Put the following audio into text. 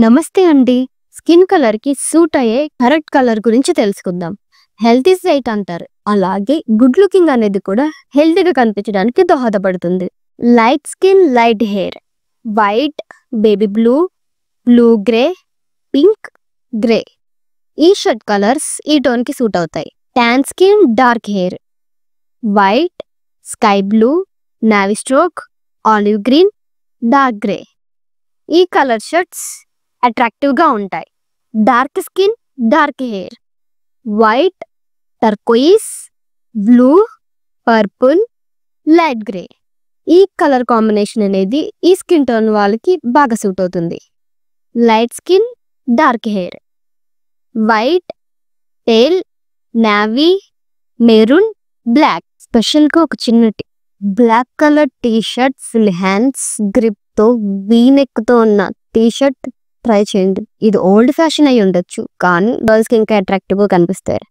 నమస్తే అండి. Skin colour కి సూట్ అయ్యే కరెక్ట్ కలర్ గురించి తెలుసుకుందాం. హెల్త్ ఈజ్ రైట్ అంటారు. అలాగే గుడ్ లుకింగ్ అనేది కూడా హెల్తీగా కనిపించడానికి దోహదపడుతుంది. Light skin, light hair, white, baby blue, blue grey, pink, grey ఈ షర్ట్ కలర్స్ ఈ టోన్ కి సూట్ అవుతాయి. Tan skin, dark hair, white, sky blue, navy stroke, olive green, dark grey ఈ కలర్ షర్ట్స్ అట్రాక్టివ్ గా ఉంటాయి. Dark skin, dark hair, white, turquoise, blue, purple, light grey ఈ colour combination అనేది ఈ skin tone వాళ్ళకి బాగా suit అవుతుంది. Light skin, dark hair, white, teal, navy, maroon, black. Special గా ఒక చిన్నటి black colour T shirt full hands grip తో వీనెక్ తో ఉన్న టీ షర్ట్ ట్రై చేయండి. ఇది ఓల్డ్ ఫ్యాషన్ అయి ఉండొచ్చు, కానీ గర్ల్స్ కి ఇంకా అట్రాక్టివ్ గా కనిపిస్తారు.